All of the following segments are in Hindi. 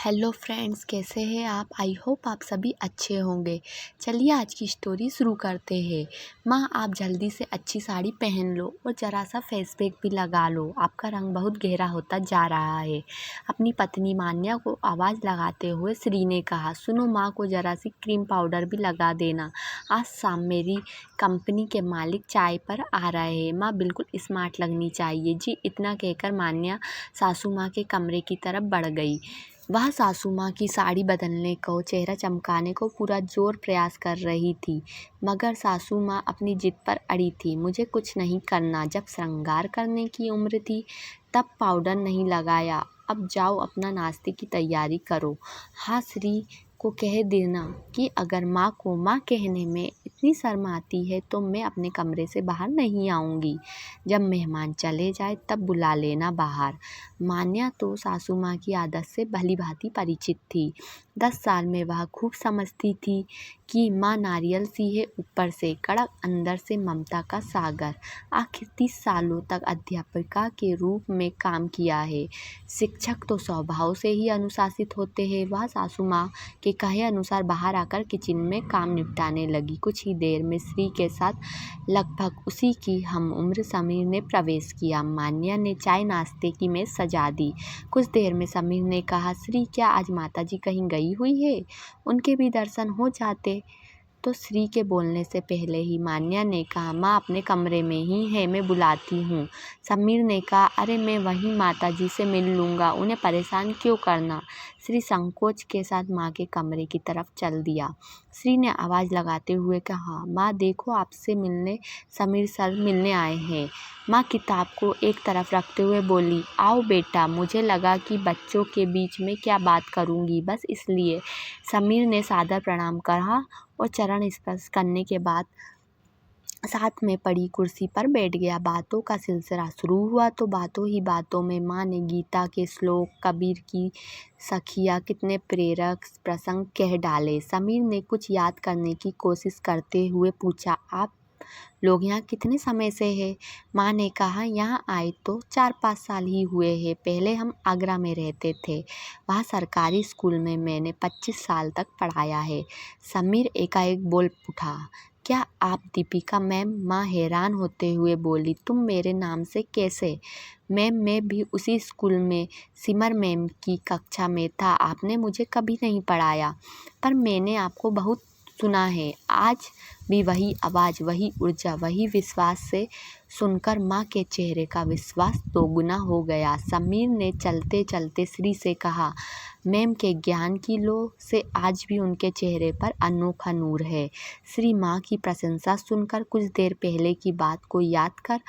हेलो फ्रेंड्स, कैसे हैं आप। आई होप आप सभी अच्छे होंगे। चलिए आज की स्टोरी शुरू करते हैं। माँ, आप जल्दी से अच्छी साड़ी पहन लो और ज़रा सा फेस पैक भी लगा लो, आपका रंग बहुत गहरा होता जा रहा है। अपनी पत्नी मान्या को आवाज़ लगाते हुए श्री ने कहा, सुनो माँ को ज़रा सी क्रीम पाउडर भी लगा देना। आज शाम मेरी कंपनी के मालिक चाय पर आ रहे हैं। माँ बिल्कुल स्मार्ट लगनी चाहिए जी। इतना कहकर मान्या सासू माँ के कमरे की तरफ बढ़ गई। वह सासू माँ की साड़ी बदलने को, चेहरा चमकाने को पूरा जोर प्रयास कर रही थी, मगर सासू माँ अपनी जिद पर अड़ी थी। मुझे कुछ नहीं करना। जब श्रृंगार करने की उम्र थी तब पाउडर नहीं लगाया। अब जाओ अपना नाश्ते की तैयारी करो। हाँ, श्री को कह देना कि अगर माँ को माँ कहने में इतनी शर्म आती है तो मैं अपने कमरे से बाहर नहीं आऊँगी। जब मेहमान चले जाए तब बुला लेना बाहर। मान्या तो सासू माँ की आदत से भली भांति परिचित थी। 10 साल में वह खूब समझती थी कि माँ नारियल सी है, ऊपर से कड़क, अंदर से ममता का सागर। आखिर 30 सालों तक अध्यापिका के रूप में काम किया है। शिक्षक तो स्वभाव से ही अनुशासित होते हैं। वह सासू माँ के कहे अनुसार बाहर आकर किचन में काम निपटाने लगी। कुछ ही देर में श्री के साथ लगभग उसी की हम उम्र समीर ने प्रवेश किया। मान्या ने चाय नाश्ते की मेज सजा दी। कुछ देर में समीर ने कहा, श्री क्या आज माताजी कहीं गई हुई है? उनके भी दर्शन हो जाते। तो श्री के बोलने से पहले ही मान्या ने कहा, माँ अपने कमरे में ही है, मैं बुलाती हूँ। समीर ने कहा, अरे मैं वहीं माताजी से मिल लूँगा, उन्हें परेशान क्यों करना। श्री संकोच के साथ माँ के कमरे की तरफ चल दिया। श्री ने आवाज़ लगाते हुए कहा, माँ देखो आपसे मिलने समीर सर मिलने आए हैं। माँ किताब को एक तरफ रखते हुए बोली, आओ बेटा। मुझे लगा कि बच्चों के बीच में क्या बात करूँगी, बस इसलिए। समीर ने सादर प्रणाम करा और चरण स्पर्श करने के बाद साथ में पड़ी कुर्सी पर बैठ गया। बातों का सिलसिला शुरू हुआ तो बातों ही बातों में माँ ने गीता के श्लोक, कबीर की सखिया, कितने प्रेरक प्रसंग कह डाले। समीर ने कुछ याद करने की कोशिश करते हुए पूछा, आप लोग यहाँ कितने समय से हैं? माँ ने कहा, यहाँ आए तो 4-5 साल ही हुए हैं। पहले हम आगरा में रहते थे। वहाँ सरकारी स्कूल में मैंने 25 साल तक पढ़ाया है। समीर एकाएक बोल उठा, क्या आप दीपिका मैम? माँ हैरान होते हुए बोली, तुम मेरे नाम से कैसे? मैम मैं भी उसी स्कूल में सिमर मैम की कक्षा में था। आपने मुझे कभी नहीं पढ़ाया, पर मैंने आपको बहुत सुना है। आज भी वही आवाज़, वही ऊर्जा, वही विश्वास से सुनकर माँ के चेहरे का विश्वास दोगुना हो गया। समीर ने चलते चलते श्री से कहा, मैम के ज्ञान की लो से आज भी उनके चेहरे पर अनोखा नूर है। श्री माँ की प्रशंसा सुनकर कुछ देर पहले की बात को याद कर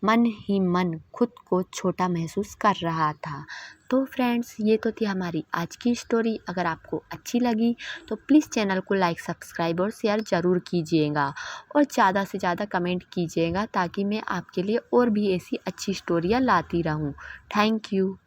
मन ही मन खुद को छोटा महसूस कर रहा था। तो फ्रेंड्स, ये तो थी हमारी आज की स्टोरी। अगर आपको अच्छी लगी तो प्लीज़ चैनल को लाइक, सब्सक्राइब और शेयर ज़रूर कीजिएगा और ज़्यादा से ज़्यादा कमेंट कीजिएगा ताकि मैं आपके लिए और भी ऐसी अच्छी स्टोरियाँ लाती रहूँ। Thank you.